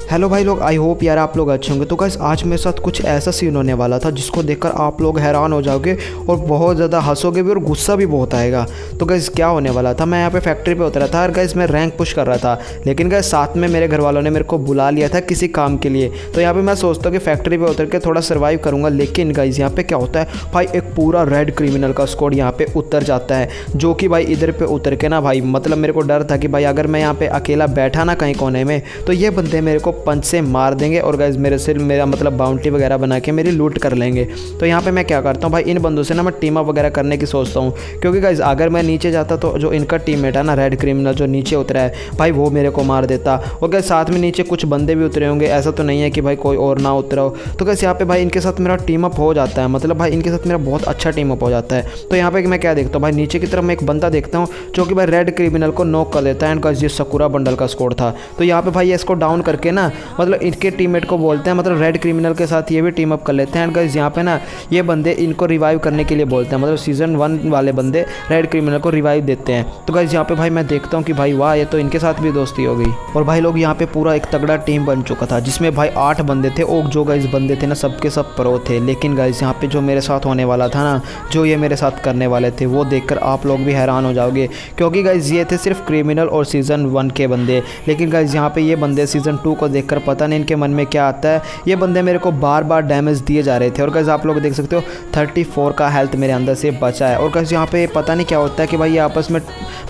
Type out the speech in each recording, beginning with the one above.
Hello भाई लोग, I hope यार आप लोग अच्छे होंगे। तो गाइस आज मेरे साथ कुछ ऐसा सीन होने वाला था जिसको देखकर आप लोग हैरान हो जाओगे और बहुत ज़्यादा हंसोगे भी और गुस्सा भी बहुत आएगा। तो गाइस क्या होने वाला था, मैं यहाँ पे फैक्ट्री पे उतरा था और गाइस मैं रैंक पुश कर रहा था, लेकिन गाइस साथ में मेरे घर वालों ने मेरे को बुला लिया था किसी काम के लिए। तो यहाँ पर मैं सोचता हूँ कि फैक्ट्री पर उतर के थोड़ा सर्वाइव करूँगा, लेकिन गाइस यहाँ पर क्या होता है भाई, एक पूरा रेड क्रिमिनल का स्क्वाड यहाँ पर उतर जाता है, जो कि भाई इधर पर उतर के ना भाई मतलब मेरे को डर था कि भाई अगर मैं यहाँ पर अकेला बैठा ना कहीं कोने में तो ये बंदे मेरे को पंच से मार देंगे और गाइस मेरे से मेरा मतलब बाउंड्री वगैरह बना के मेरी लूट कर लेंगे। तो यहाँ पे मैं क्या करता हूँ भाई, इन बंदों से ना मैं टीम अप वगैरह करने की सोचता हूँ, क्योंकि गाइस अगर मैं नीचे जाता तो जो इनका टीममेट है ना रेड क्रिमिनल जो नीचे उतरा है भाई वो मेरे को मार देता, और गाइस साथ में नीचे कुछ बंदे भी उतरे होंगे, ऐसा तो नहीं है कि भाई कोई और ना उतरा हो। तो गाइस यहाँ पे भाई इनके साथ मेरा टीम अप हो जाता है, मतलब भाई इनके साथ मेरा बहुत अच्छा टीम अप हो जाता है। तो यहाँ पे मैं क्या देखता हूँ भाई, नीचे की तरफ मैं एक बंदा देखता हूँ जो कि भाई रेड क्रिमिनल को नॉक कर देता है, एंड गाइस ये सकुरा बंडल का स्कोर था। तो यहाँ पे भाई इसको डाउन करके ना मतलब इनके टीममेट को बोलते हैं, मतलब रेड क्रिमिनल के साथ ये भी टीम अप कर लेते हैं। एंड गाइस यहाँ पे ना ये बंदे इनको रिवाइव करने के लिए बोलते हैं, मतलब सीजन 1 वाले बंदे रेड क्रिमिनल को रिवाइव देते हैं। तो गाइस यहाँ पे भाई मैं देखता हूँ कि भाई वाह, ये तो इनके साथ भी दोस्ती हो गई। और भाई लोग यहाँ पे पूरा एक तगड़ा टीम बन चुका था जिसमें भाई 8 बंदे थे, और जो गाइस बंदे थे ना सबके सब प्रो थे। लेकिन गाइस यहाँ पे जो मेरे साथ होने वाला था ना, जो ये मेरे साथ करने वाले थे, वो देखकर आप लोग भी हैरान हो जाओगे, क्योंकि गाइस ये थे सिर्फ क्रिमिनल और सीजन 1 के बंदे। लेकिन गाइस यहाँ पे ये बंदे सीजन 2 को देखकर पता नहीं इनके मन में क्या आता है, ये बंदे मेरे को बार बार डैमेज दिए जा रहे थे। और गाइस आप लोग देख सकते हो 34 का हेल्थ मेरे अंदर से बचा है। और गाइस यहाँ पे पता नहीं क्या होता है कि भाई ये आपस में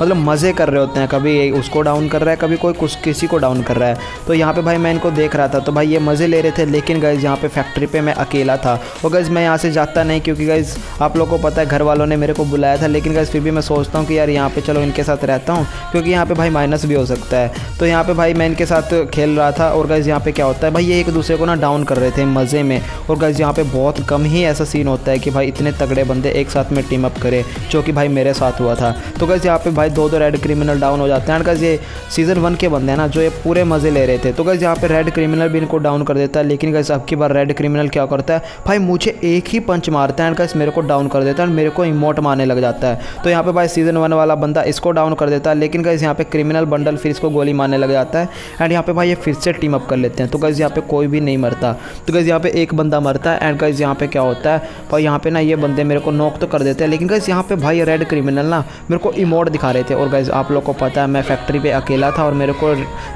मतलब मज़े कर रहे होते हैं, कभी उसको डाउन कर रहा है, कभी कोई किसी को डाउन कर रहा है। तो यहाँ पे भाई मैं इनको देख रहा था, तो भाई ये मज़े ले रहे थे। लेकिन गाइस यहाँ पे फैक्ट्री पे मैं अकेला था, और गाइस मैं यहाँ से जाता नहीं, क्योंकि गाइस आप लोग को पता है घर वालों ने मेरे को बुलाया था। लेकिन गाइस फिर भी मैं सोचता हूँ कि यार यहाँ पे चलो इनके साथ रहता हूँ, क्योंकि यहाँ पे भाई माइनस भी हो सकता है। तो यहाँ पे भाई मैं इनके साथ खेल रहा था, और गाइस यहाँ पे क्या होता है भाई, ये एक दूसरे को ना डाउन कर रहे थे मज़े में। और गाइस यहाँ पे बहुत कम ही ऐसा सीन होता है कि भाई इतने तगड़े बंदे एक साथ में टीम अप करे, जो कि भाई मेरे साथ हुआ था। तो गाइस यहाँ पे भाई 2 रेड क्रिमिनल डाउन हो जाते हैं। गाइस ये सीजन 1 के बंदे हैं ना, जो ये पूरे मज़े ले रहे थे। तो गाइस यहाँ पे रेड क्रिमिनल भी इनको डाउन कर देता है। लेकिन गाइस अब की बार रेड क्रिमिनल क्या करता है भाई, मुझे एक ही पंच मारता है, एंड गाइस मेरे को डाउन कर देता है, मेरे को इमोट मारने लग जाता है। तो यहाँ पे भाई सीजन 1 वाला बंदा इसको डाउन कर देता है। लेकिन गाइस यहाँ पे क्रिमिनल बंडल फिर इसको गोली मारने लग जाता है, एंड यहाँ पे भाई ये फिर से टीम अप कर लेते हैं। तो गाइस यहाँ पे कोई भी नहीं मरता। तो गाइस यहाँ पे एक बंदा मरता है, एंड गाइस यहाँ पे क्या होता है भाई, यहाँ पे ना ये बंदे मेरे को नॉक तो कर देते हैं। लेकिन गाइस यहाँ पे भाई रेड क्रिमिनल ना मेरे को इमोट दिखा रहे थे। और गाइस आप लोग को पता है मैं फैक्ट्री पे अकेला था और मेरे को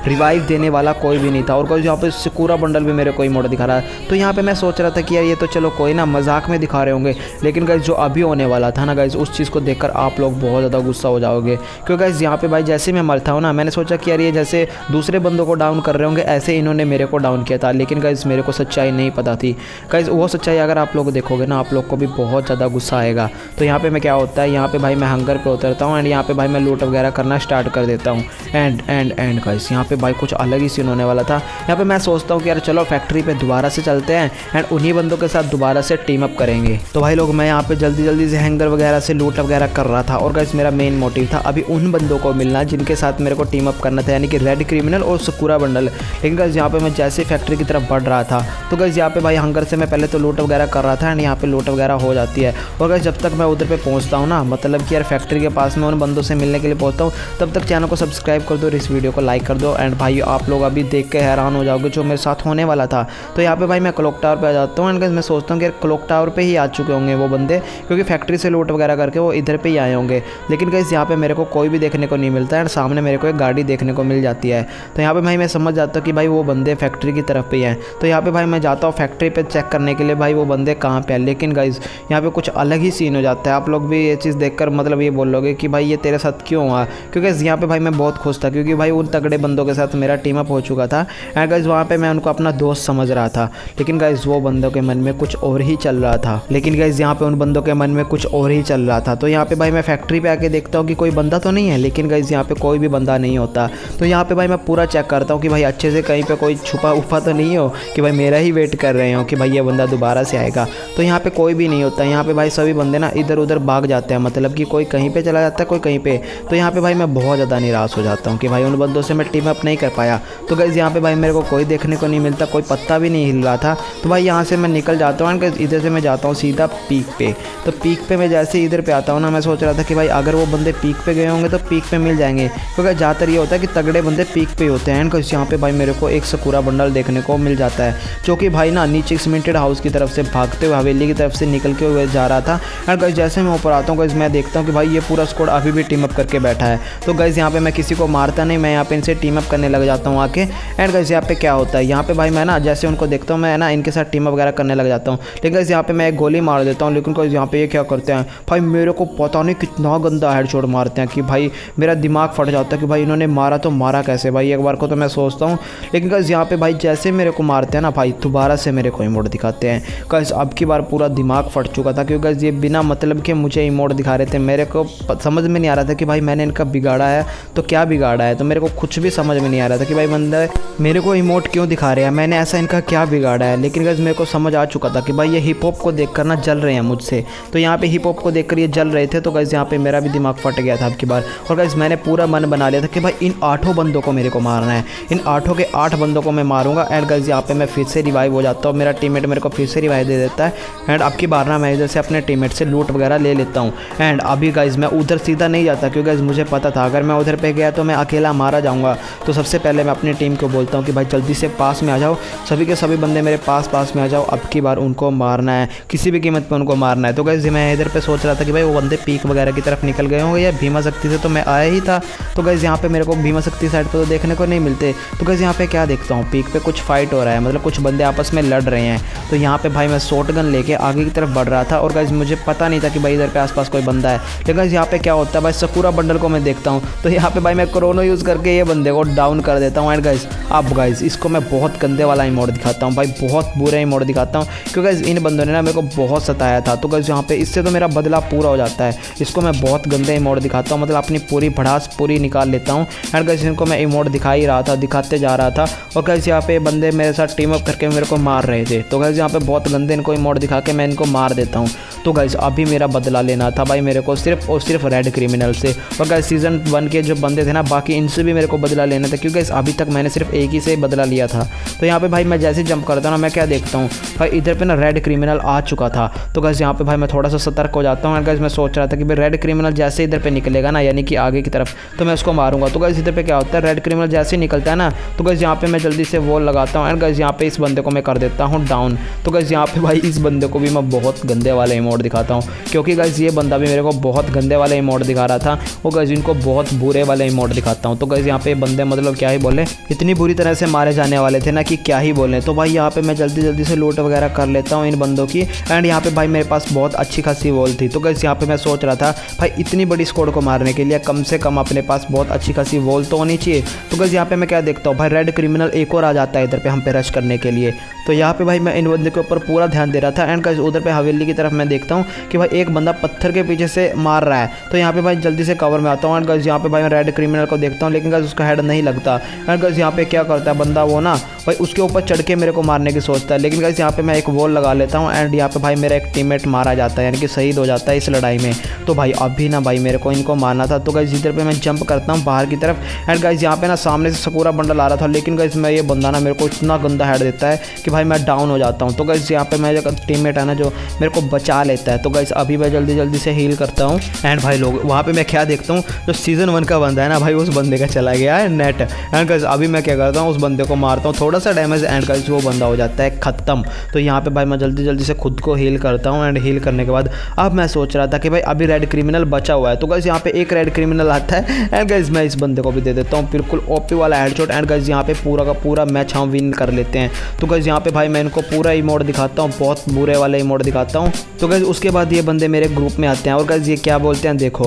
रिवाइव देने वाला कोई भी नहीं था। और गाइस यहाँ पे सकुरा बंडल भी मेरे को इमोट दिखा रहा है। तो यहाँ पे मैं सोच रहा था कि यार ये तो चलो कोई ना मजाक में दिखा रहे होंगे, लेकिन गाइस जो अभी होने वाला था ना गाइस, उस चीज़ को देखकर आप लोग बहुत ज़्यादा गुस्सा हो जाओगे। क्योंकि गाइस यहाँ पे भाई जैसे मैं मरता हूँ ना, मैंने सोचा कि यार ये जैसे दूसरे बंदों को डाउन कर रहे होंगे ऐसे इन्होंने मेरे को डाउन किया था। लेकिन गाइस मेरे को सच्चाई नहीं पता थी। गाइस वो सच्चाई अगर आप लोग देखोगे ना, आप लोग को भी बहुत ज़्यादा गुस्सा आएगा। तो यहाँ पे मैं क्या होता है, यहाँ पे भाई मैं हंगर पे उतरता हूँ, एंड यहाँ पे भाई मैं लूट वगैरह करना स्टार्ट कर देता हूँ। एंड गाइस यहाँ पे भाई कुछ अलग ही सीन होने वाला था। यहाँ पे मैं सोचता हूँ कि यार चलो फैक्ट्री पे दोबारा से चलते हैं, एंड उन्हीं बंदों के साथ दोबारा से टीम अप करेंगे। तो भाई लोग मैं यहाँ पे जल्दी से हैंगर वगैरह से लूट वगैरह कर रहा था, और गाइस मेरा मेन मोटिव था अभी उन बंदों को मिलना जिनके साथ मेरे को टीम अप करना था, यानी कि रेड क्रिमिनल और सकुरा बंडल। लेकिन गाइस यहाँ पे मैं जैसे फैक्ट्री की तरफ बढ़ रहा था, तो गाइस यहाँ पे भाई हंगर से मैं पहले तो लूट वगैरह कर रहा था, एंड यहाँ पे लूट वगैरह हो जाती है। और गाइस जब तक मैं उधर पे पहुँचता हूँ ना, मतलब कि यार फैक्ट्री के पास में उन बंदों से मिलने के लिए पहुँचता हूँ, तब तक चैनल को सब्सक्राइब कर दो और इस वीडियो को लाइक कर दो। एंड भाई आप लोग अभी देख के हैरान हो जाओगे जो मेरे साथ होने वाला था। तो यहाँ पे भाई मैं क्लॉक टावर पे आ जाता हूँ, एंड गाइस मैं सोचता हूँ कि क्लॉक टावर पे ही आ चुके होंगे वो बंदे, क्योंकि फैक्ट्री से लूट वगैरह करके वो इधर पे ही आए होंगे। लेकिन गाइस यहाँ पे मेरे को कोई भी देखने को नहीं मिलता है, एंड सामने मेरे को एक गाड़ी देखने को मिल जाती है। तो यहाँ पे भाई मैं समझ जाता हूँ कि भाई वो बंदे फैक्ट्री की तरफ पे ही हैं। तो यहाँ पे भाई मैं जाता हूँ फैक्ट्री पे चेक करने के लिए भाई वो बंदे कहाँ पे हैं। लेकिन गाइस यहाँ पे कुछ अलग ही सीन हो जाता है। आप लोग भी ये चीज़ देखकर मतलब ये बोलोगे कि भाई ये तेरे साथ क्यों हुआ, क्योंकि यहाँ पे भाई मैं बहुत खुश था, क्योंकि भाई उन तगड़े बंदों के साथ मेरा टीम अप हो चुका था, एंड गाइस वहाँ पे मैं उनको अपना दोस्त समझ रहा था। लेकिन गाइस वो बंदों के मन में कुछ और ही चल रहा था। लेकिन गाइस यहाँ पे उन बंदों के मन में कुछ और ही चल रहा था। तो यहाँ पे भाई मैं फैक्ट्री पे आके देखता हूँ कि कोई बंदा तो नहीं है, लेकिन गाइस यहाँ पे कोई भी बंदा नहीं होता। तो यहाँ पे भाई मैं पूरा चेक करता हूँ कि भाई अच्छे से कहीं पे कोई छुपा उफा तो नहीं हो कि भाई मेरा ही वेट कर रहे हो कि भाई ये बंदा दोबारा से आएगा। तो यहाँ पे कोई भी नहीं होता। यहाँ पे भाई सभी बंदे ना इधर उधर भाग जाते हैं, मतलब कि कोई कहीं पे चला जाता है, कोई कहीं पे। तो यहाँ पे भाई मैं बहुत ज़्यादा निराश हो जाता हूँ कि भाई उन बंदों से मैं टीम अप नहीं कर पाया। तो गाइस यहाँ पे भाई मेरे को कोई देखने को नहीं मिलता, कोई पत्ता भी नहीं हिल रहा था। तो भाई यहाँ से मैं निकल जाता हूँ, एंड इधर से मैं जाता हूँ सीधा पीक पे। तो पीक पे मैं जैसे इधर पे आता हूँ ना, मैं सोच रहा था कि भाई अगर वो बंदे पीक पे गए होंगे तो पीक पे मिल जाएंगे, क्योंकि ज़्यादातर ये होता है कि तगड़े बंदे पीक पे होते हैं। एंड यहाँ पे भाई मेरे मेरे को एक सकूरा बंडल देखने को मिल जाता है, जो कि भाई ना नीचे सीमेंटेड हाउस की तरफ से भागते हुए हवेली की तरफ से निकल के हुए जा रहा था। एंड गाइस जैसे मैं ऊपर आता हूँ गाइस मैं देखता हूँ कि भाई ये पूरा स्क्वाड अभी भी टीम अप करके बैठा है। तो गाइस यहाँ पे मैं किसी को मारता नहीं, मैं यहाँ पे इनसे टीम अप करने लग जाता हूँ आके। एंड गाइस यहाँ पे क्या होता है, यहाँ पे भाई मैं ना जैसे उनको देखता हूँ मैं ना इनके साथ टीम अप वगैरह करने लग जाता हूँ। लेकिन गाइस यहाँ पे मैं एक गोली मार देता हूँ, लेकिन गाइस यहाँ पे ये क्या करते हैं भाई, मेरे को पता नहीं कितना गंदा हेडशॉट मारते हैं कि भाई मेरा दिमाग फट जाता है कि भाई इन्होंने मारा तो मारा कैसे भाई, एक बार को तो मैं सोचता हूँ। लेकिन गाइस यहाँ पे भाई जैसे मेरे को मारते हैं ना भाई, दोबारा से मेरे को इमोट दिखाते हैं। गाइस अब की बार पूरा दिमाग फट चुका था, क्योंकि गाइस ये बिना मतलब के मुझे इमोट दिखा रहे थे। मेरे को समझ में नहीं आ रहा था कि भाई मैंने इनका बिगाड़ा है तो क्या बिगाड़ा है, तो मेरे को कुछ भी समझ में नहीं आ रहा था कि भाई बंदा मेरे को इमोट क्यों दिखा रहे हैं, मैंने ऐसा इनका क्या बिगाड़ा है। लेकिन गाइस मेरे को समझ आ चुका था कि भाई ये हिप हॉप को देख कर ना जल रहे हैं मुझसे, तो यहाँ पे हिप हॉप को देख कर ये जल रहे थे। तो गाइस यहाँ पे मेरा भी दिमाग फट गया था अब की बार, और गाइस मैंने पूरा मन बना लिया था कि भाई इन 8 बंदों को मेरे को मारना है, इन 8 के 8 बंदों को मैं मारूंगा। एंड गाइस यहाँ पे मैं फिर से रिवाइव हो जाता हूँ, मेरा टीममेट मेरे को फिर से रिवाइव दे देता है। एंड अब की बार ना मैं इधर से अपने टीममेट से लूट वगैरह ले लेता हूँ। एंड अभी गाइस मैं उधर सीधा नहीं जाता, क्योंकि गाइस मुझे पता था अगर मैं उधर पे गया तो मैं अकेला मारा जाऊँगा। तो सबसे पहले मैं अपनी टीम को बोलता हूँ कि भाई जल्दी से पास में आ जाओ, सभी के सभी बंदे मेरे पास में आ जाओ, अब की बार उनको मारना है, किसी भी कीमत पर उनको मारना है। तो गाइस मैं इधर पे सोच रहा था कि भाई वो बंदे पीक वगैरह की तरफ निकल गए होंगे या भीमा शक्ति से, तो मैं आया ही था। तो गाइस यहाँ पे मेरे को भीमा शक्ति साइड पे तो देखने को नहीं मिलते। तो गाइस यहाँ पे क्या देखता हूँ, पीक पे कुछ फाइट हो रहा है, मतलब कुछ बंदे आपस में लड़ रहे हैं। तो यहाँ पे भाई मैं शॉटगन लेके आगे की तरफ बढ़ रहा था, और गाइस मुझे पता नहीं था कि भाई इधर पे आसपास कोई बंदा है। लेकिन गाइस यहाँ पे क्या होता है भाई, सकूरा बंडल को मैं देखता हूँ, तो यहाँ पे भाई मैं क्रोनो यूज़ करके ये बंदे को डाउन कर देता हूँ। एंड गाइस अब गाइस इसको मैं बहुत गंदे वाला इमोट दिखाता हूँ भाई, बहुत बुरे इमोट दिखाता हूँ, क्योंकि गाइस इन बंदों ने ना मेरे को बहुत सताया था। तो गाइस यहाँ पे इससे तो मेरा बदला पूरा हो जाता है, इसको मैं बहुत गंदे इमोट दिखाता हूँ, मतलब अपनी पूरी भड़ास पूरी निकाल लेता हूँ। एंड गाइस इनको मैं इमोट दिखा ही रहा था, दिखाते जा रहा था, और गाइस यहाँ पे बंदे मेरे साथ टीम अप करके मेरे को मार रहे थे। तो गाइस यहाँ पे बहुत गंदे इनको इमोट दिखा के मैं इनको मार देता हूँ। तो गाइस अभी मेरा बदला लेना था भाई मेरे को सिर्फ और सिर्फ रेड क्रिमिनल से, और गाइस सीज़न 1 के जो बंदे थे ना बाकी इनसे भी मेरे को बदला लेना था, क्योंकि गाइस अभी तक मैंने सिर्फ एक ही से बदला लिया था। तो यहाँ पे भाई मैं जैसे जंप करता हूँ ना, मैं क्या देखता हूँ भाई इधर पे ना रेड क्रिमिनल आ चुका था। तो गाइस यहाँ पे भाई मैं थोड़ा सा सतर्क हो जाता हूँ। एंड गाइस मैं सोच रहा था कि भाई रेड क्रिमिनल जैसे इधर पे निकलेगा ना, यानी कि आगे की तरफ, तो मैं उसको मारूंगा। तो गाइस इधर पे क्या होता है, रेड क्रिमिनल जैसे ही निकलता है ना, तो गाइस यहाँ पे मैं जल्दी से वॉल लगाता हूँ। एंड गाइस यहाँ पे इस बंदे को मैं कर देता हूँ डाउन। तो गाइस यहाँ पे भाई इस बंदे को भी मैं बहुत गंदे वाला इमोट दिखाता हूँ, क्योंकि गाइस ये बंदा भी मेरे को बहुत गंदे वाले इमोट दिखा रहा था, वो गाइस इनको बहुत बुरे वाले इमोट दिखाता हूँ। तो गाइस यहाँ पे बंदे मतलब क्या ही बोले, इतनी बुरी तरह से मारे जाने वाले थे ना कि क्या ही बोले। तो भाई यहाँ पे मैं जल्दी से लूट वगैरह कर लेता हूँ इन बंदों की। एंड यहाँ पे भाई मेरे पास बहुत अच्छी खासी वॉल थी। तो गाइस यहाँ पे मैं सोच रहा था भाई इतनी बड़ी स्क्वाड को मारने के लिए कम से कम अपने पास बहुत अच्छी खासी वॉल तो होनी चाहिए। तो गाइस यहाँ पे मैं क्या देखता हूँ भाई, रेड क्रिमिनल एक और आ जाता है इधर पे हम पे रश करने के लिए। तो यहाँ पे भाई मैं इन बंदे के ऊपर पूरा ध्यान दे रहा था। एंड गाइस उधर पे हवेली की तरफ मैं देखता हूँ कि भाई एक बंदा पत्थर के पीछे से मार रहा है। तो यहाँ पे भाई जल्दी से कवर में आता हूँ। एंड गाइस यहाँ पे भाई मैं रेड क्रिमिनल को देखता हूँ, लेकिन गाइस उसका हेड नहीं लगता। एंड गाइस यहाँ पे क्या करता है बंदा, वो ना भाई उसके ऊपर चढ़ के मेरे को मारने की सोचता है। लेकिन गाइस यहाँ पे मैं एक वॉल लगा लेता हूँ। एंड यहाँ पे भाई मेरा एक टीममेट मारा जाता है, यानी कि शहीद हो जाता है इस लड़ाई में। तो भाई अभी ना भाई मेरे को इनको मारना था। तो गाइस इधर पे मैं जंप करता हूँ बाहर की तरफ। एंड गाइस यहाँ पे ना सामने से सकूरा बंडल आ रहा था, लेकिन गाइस मैं ये बंदा ना मेरे को इतना गंदा हेड देता है कि भाई मैं डाउन हो जाता हूँ। तो गाइस यहाँ पे मैं जो टीममेट है ना जो मेरे को बचा लेता है। तो गाइस अभी मैं जल्दी से हील करता हूँ। एंड भाई लोग वहाँ पे मैं क्या देखता हूँ, जो सीज़न 1 का बंदा है ना भाई, उस बंदे का चला गया है नेट। एंड गाइस अभी मैं क्या करता हूँ, उस बंदे को मारता हूँ, थोड़ा सा डैमेज। एंड गाइस वो बंदा हो जाता है ख़त्म। तो यहाँ पे भाई मैं जल्दी से खुद को हील करता हूँ। एंड हील करने के बाद अब मैं सोच रहा था कि भाई अभी रेड क्रिमिनल बचा हुआ है। तो गाइस यहाँ पे एक रेड क्रिमिनल आता है। एंड गाइस मैं इस बंदे को भी दे देता हूँ बिल्कुल ओपी वाला हेडशॉट। एंड गाइस यहाँ पे पूरा का पूरा मैच हम विन कर लेते हैं। तो गाइस यहाँ पे भाई मैं इनको पूरा इमोट दिखाता हूँ, बहुत बुरे वाले इमोट दिखाता हूँ। तो गाइस उसके बाद ये बंदे मेरे ग्रुप में आते हैं, और गाइस ये क्या बोलते हैं देखो।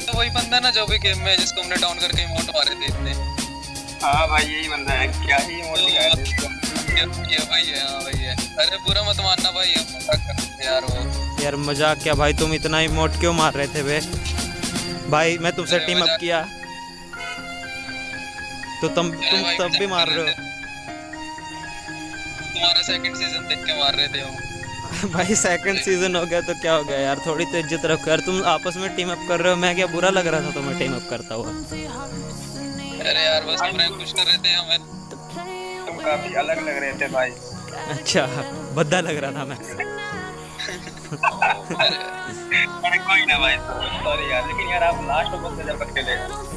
तो वही बंदा ना जो भी गेम में जिसको हमने डाउन करके इमोट मारे थे इतने। हाँ भाई यही बंदा है, क्या ही इमोट दिखाया था इसको। ये भाई है, हाँ भाई है। अरे बुरा मत मानना भाई, हम मजाक कर रहे थे यार। वो यार मजाक क्या भाई, तुम इतना इमोट क्यों मार रहे थे बे भाई? मैं तुमसे टीम अप किया तो तुम तब भी मार रहे हो। तुम्हारा सेकंड सीजन देख के मार रहे थे हम। भाई सेकंड सीजन हो गया तो क्या हो गया यार, थोड़ी तो इज्जत रखो यार। तुम आपस में टीम अप कर रहे हो, मैं क्या बुरा लग रहा था तुम्हें टीम अप करता हुआ? अरे यार बस हम रैंक पुश कर रहे थे हमें। तुम काफी अलग लग रहे थे भाई। अच्छा, भद्दा लग रहा था मैं। अरे कोई ना भाई, सॉरी यार, लेकिन यार आप लास्ट में बंदे जब तक खेले।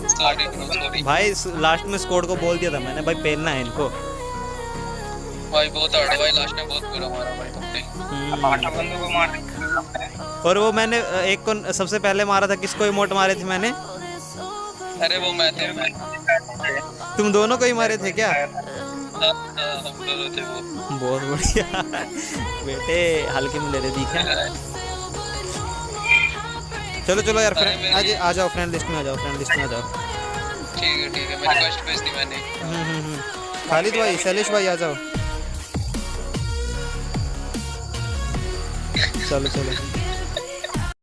सॉरी ब्रो सॉरी भाई लास्ट में स्क्वाड को बोल दिया था मैंने, भाई पेलना है इनको। भाई, बहुत हार्ड है भाई, लास्ट में बहुत बुरा मारा भाई तुमने। 8 बंदों को मार दिया। और वो मैंने एक को सबसे पहले मारा था, किसको इमोट मारे थे मैंने? अरे वो मैं थे, मैं तुम दोनों को ही मारे थे क्या? हम दोनों थे वो। बहुत बढ़िया बेटे, हल्के में ले रहे दिखा। चलो चलो यार, फ्रेंड आज आ जाओ, फ्रेंड लिस्ट में आ जाओ, फ्रेंड लिस्ट में आ जाओ। ठीक है, मेरी रिक्वेस्ट भेज दी मैंने। खालिद भाई, शैलेश भाई आ जाओ। चलो चलो